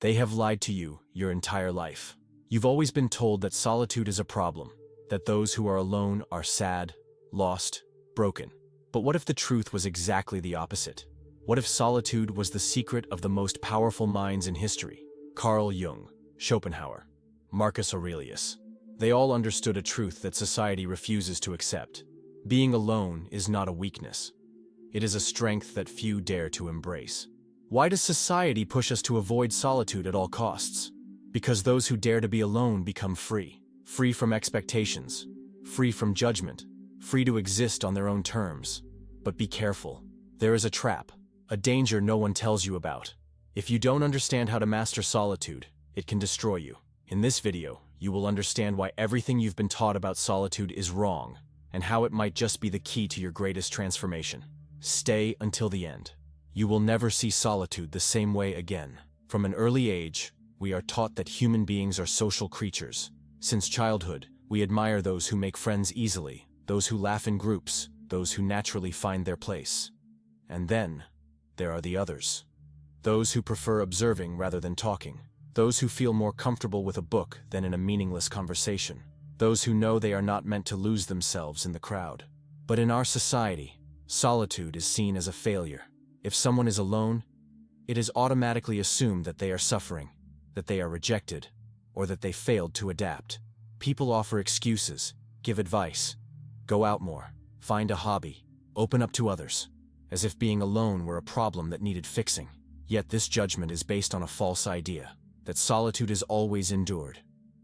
They have lied to you your entire life. You've always been told that solitude is a problem, that those who are alone are sad, lost, broken. But what if the truth was exactly the opposite? What if solitude was the secret of the most powerful minds in history? Carl Jung, Schopenhauer, Marcus Aurelius. They all understood a truth that society refuses to accept. Being alone is not a weakness. It is a strength that few dare to embrace. Why does society push us to avoid solitude at all costs? Because those who dare to be alone become free. Free from expectations, free from judgment, free to exist on their own terms. But be careful. There is a trap, a danger no one tells you about. If you don't understand how to master solitude, it can destroy you. In this video, you will understand why everything you've been taught about solitude is wrong, and how it might just be the key to your greatest transformation. Stay until the end. You will never see solitude the same way again. From an early age, we are taught that human beings are social creatures. Since childhood, we admire those who make friends easily, those who laugh in groups, those who naturally find their place. And then, there are the others. Those who prefer observing rather than talking. Those who feel more comfortable with a book than in a meaningless conversation. Those who know they are not meant to lose themselves in the crowd. But in our society, solitude is seen as a failure. If someone is alone, it is automatically assumed that they are suffering, that they are rejected, or that they failed to adapt. People offer excuses, give advice, go out more, find a hobby, open up to others, as if being alone were a problem that needed fixing. Yet this judgment is based on a false idea, that solitude is always endured,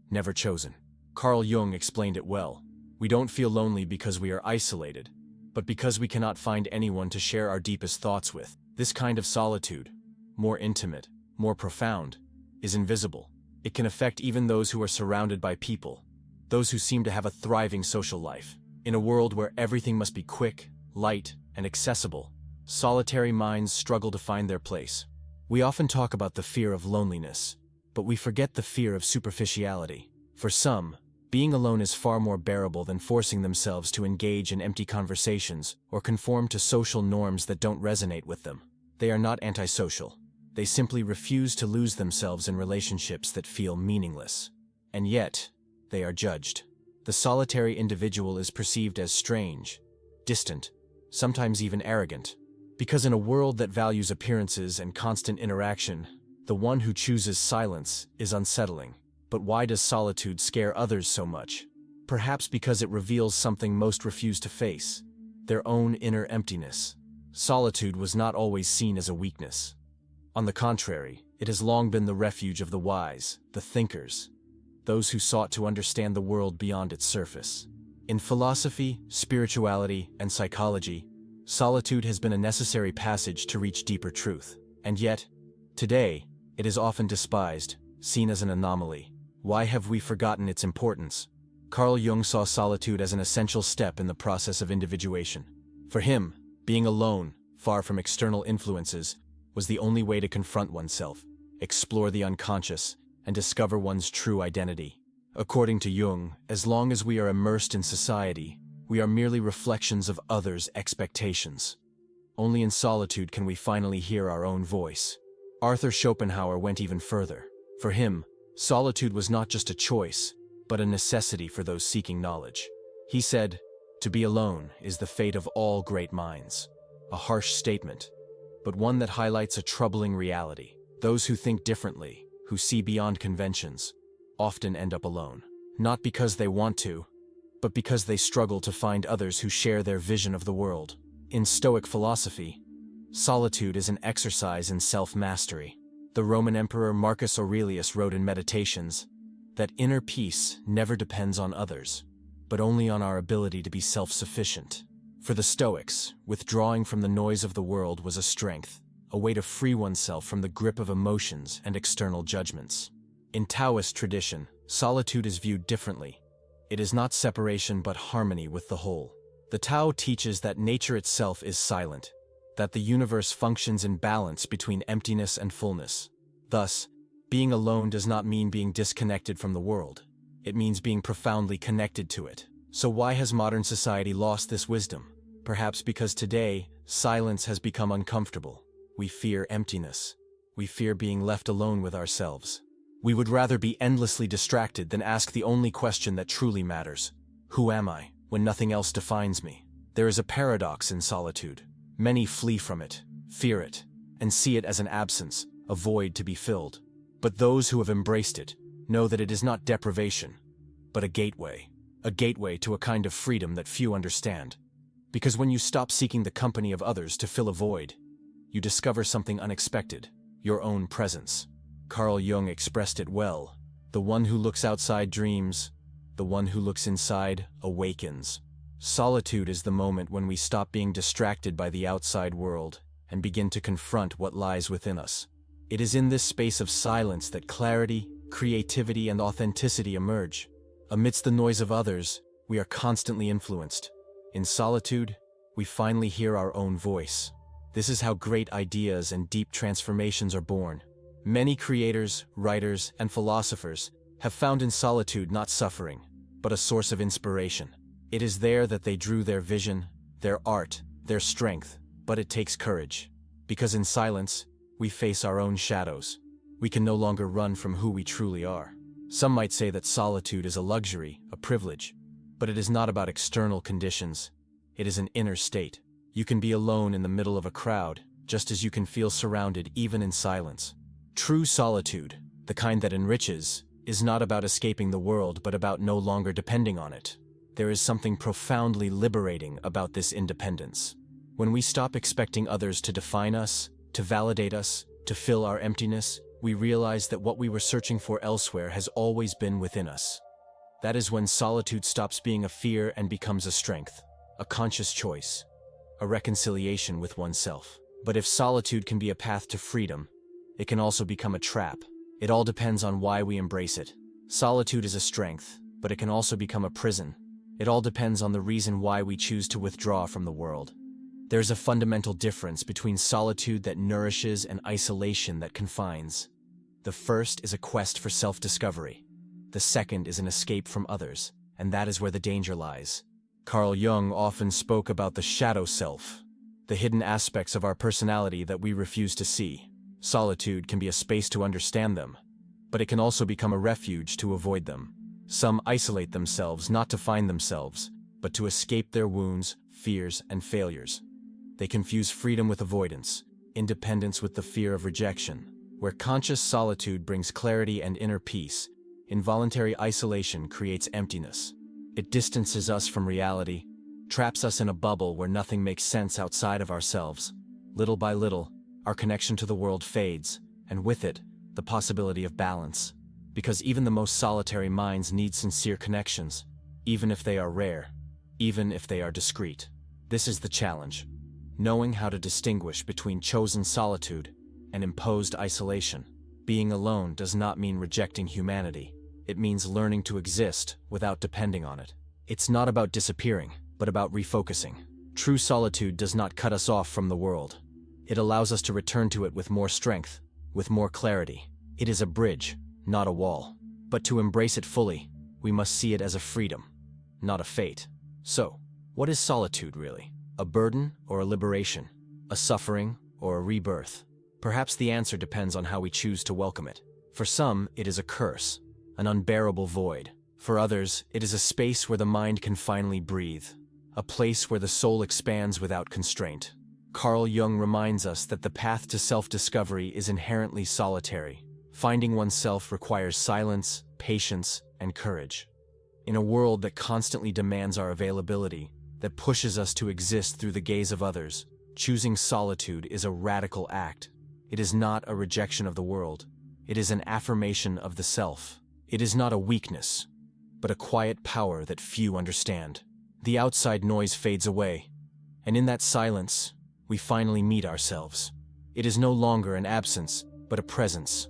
never chosen. Carl Jung explained it well. We don't feel lonely because we are isolated, but because we cannot find anyone to share our deepest thoughts with. This kind of solitude, more intimate, more profound, is invisible. It can affect even those who are surrounded by people, those who seem to have a thriving social life. In a world where everything must be quick, light, and accessible, solitary minds struggle to find their place. We often talk about the fear of loneliness, but we forget the fear of superficiality. For some, being alone is far more bearable than forcing themselves to engage in empty conversations or conform to social norms that don't resonate with them. They are not antisocial. They simply refuse to lose themselves in relationships that feel meaningless. And yet, they are judged. The solitary individual is perceived as strange, distant, sometimes even arrogant. Because in a world that values appearances and constant interaction, the one who chooses silence is unsettling. But why does solitude scare others so much? Perhaps because it reveals something most refuse to face: their own inner emptiness. Solitude was not always seen as a weakness. On the contrary, it has long been the refuge of the wise, the thinkers, those who sought to understand the world beyond its surface. In philosophy, spirituality, and psychology, solitude has been a necessary passage to reach deeper truth. And yet, today, it is often despised, seen as an anomaly. Why have we forgotten its importance? Carl Jung saw solitude as an essential step in the process of individuation. For him, being alone, far from external influences, was the only way to confront oneself, explore the unconscious, and discover one's true identity. According to Jung, as long as we are immersed in society, we are merely reflections of others' expectations. Only in solitude can we finally hear our own voice. Arthur Schopenhauer went even further. For him, solitude was not just a choice, but a necessity for those seeking knowledge. He said, "To be alone is the fate of all great minds." A harsh statement, but one that highlights a troubling reality. Those who think differently, who see beyond conventions, often end up alone. Not because they want to, but because they struggle to find others who share their vision of the world. In Stoic philosophy, solitude is an exercise in self-mastery. The Roman Emperor Marcus Aurelius wrote in Meditations that inner peace never depends on others, but only on our ability to be self-sufficient. For the Stoics, withdrawing from the noise of the world was a strength, a way to free oneself from the grip of emotions and external judgments. In Taoist tradition, solitude is viewed differently. It is not separation but harmony with the whole. The Tao teaches that nature itself is silent, that the universe functions in balance between emptiness and fullness. Thus, being alone does not mean being disconnected from the world. It means being profoundly connected to it. So why has modern society lost this wisdom? Perhaps because today, silence has become uncomfortable. We fear emptiness. We fear being left alone with ourselves. We would rather be endlessly distracted than ask the only question that truly matters. Who am I, when nothing else defines me? There is a paradox in solitude. Many flee from it, fear it, and see it as an absence, a void to be filled. But those who have embraced it know that it is not deprivation, but a gateway to a kind of freedom that few understand. Because when you stop seeking the company of others to fill a void, you discover something unexpected, your own presence. Carl Jung expressed it well. The one who looks outside dreams, the one who looks inside awakens. Solitude is the moment when we stop being distracted by the outside world and begin to confront what lies within us. It is in this space of silence that clarity, creativity, and authenticity emerge. Amidst the noise of others, we are constantly influenced. In solitude, we finally hear our own voice. This is how great ideas and deep transformations are born. Many creators, writers, and philosophers have found in solitude not suffering, but a source of inspiration. It is there that they drew their vision, their art, their strength, but it takes courage. Because in silence, we face our own shadows. We can no longer run from who we truly are. Some might say that solitude is a luxury, a privilege, but it is not about external conditions. It is an inner state. You can be alone in the middle of a crowd, just as you can feel surrounded even in silence. True solitude, the kind that enriches, is not about escaping the world but about no longer depending on it. There is something profoundly liberating about this independence. When we stop expecting others to define us, to validate us, to fill our emptiness, we realize that what we were searching for elsewhere has always been within us. That is when solitude stops being a fear and becomes a strength, a conscious choice, a reconciliation with oneself. But if solitude can be a path to freedom, it can also become a trap. It all depends on why we embrace it. Solitude is a strength, but it can also become a prison. It all depends on the reason why we choose to withdraw from the world. There's a fundamental difference between solitude that nourishes and isolation that confines. The first is a quest for self-discovery. The second is an escape from others, and that is where the danger lies. Carl Jung often spoke about the shadow self, the hidden aspects of our personality that we refuse to see. Solitude can be a space to understand them, but it can also become a refuge to avoid them. Some isolate themselves not to find themselves, but to escape their wounds, fears, and failures. They confuse freedom with avoidance, independence with the fear of rejection. Where conscious solitude brings clarity and inner peace, involuntary isolation creates emptiness. It distances us from reality, traps us in a bubble where nothing makes sense outside of ourselves. Little by little, our connection to the world fades, and with it, the possibility of balance. Because even the most solitary minds need sincere connections, even if they are rare, even if they are discreet. This is the challenge. Knowing how to distinguish between chosen solitude and imposed isolation. Being alone does not mean rejecting humanity. It means learning to exist without depending on it. It's not about disappearing, but about refocusing. True solitude does not cut us off from the world. It allows us to return to it with more strength, with more clarity. It is a bridge, not a wall. But to embrace it fully, we must see it as a freedom, not a fate. So, what is solitude really? A burden or a liberation? A suffering or a rebirth? Perhaps the answer depends on how we choose to welcome it. For some, it is a curse, an unbearable void. For others, it is a space where the mind can finally breathe, a place where the soul expands without constraint. Carl Jung reminds us that the path to self-discovery is inherently solitary. Finding oneself requires silence, patience, and courage. In a world that constantly demands our availability, that pushes us to exist through the gaze of others, choosing solitude is a radical act. It is not a rejection of the world. It is an affirmation of the self. It is not a weakness, but a quiet power that few understand. The outside noise fades away, and in that silence, we finally meet ourselves. It is no longer an absence, but a presence.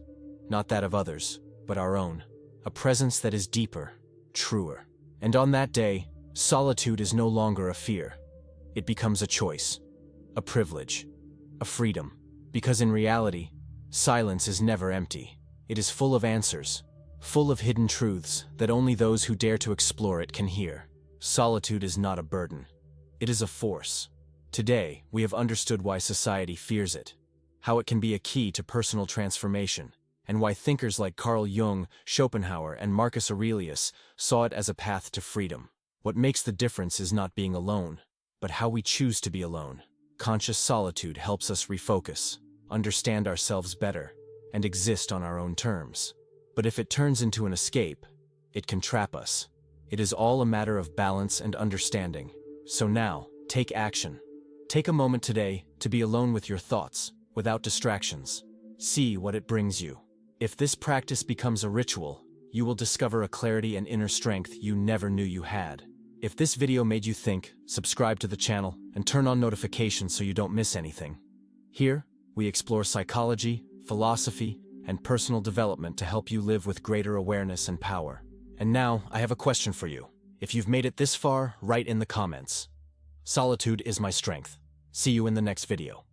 Not that of others, but our own. A presence that is deeper, truer. And on that day, solitude is no longer a fear. It becomes a choice, a privilege, a freedom. Because in reality, silence is never empty. It is full of answers, full of hidden truths that only those who dare to explore it can hear. Solitude is not a burden. It is a force. Today, we have understood why society fears it, how it can be a key to personal transformation, and why thinkers like Carl Jung, Schopenhauer, and Marcus Aurelius saw it as a path to freedom. What makes the difference is not being alone, but how we choose to be alone. Conscious solitude helps us refocus, understand ourselves better, and exist on our own terms. But if it turns into an escape, it can trap us. It is all a matter of balance and understanding. So now, take action. Take a moment today to be alone with your thoughts, without distractions. See what it brings you. If this practice becomes a ritual, you will discover a clarity and inner strength you never knew you had. If this video made you think, subscribe to the channel and turn on notifications so you don't miss anything. Here, we explore psychology, philosophy, and personal development to help you live with greater awareness and power. And now, I have a question for you. If you've made it this far, write in the comments. Solitude is my strength. See you in the next video.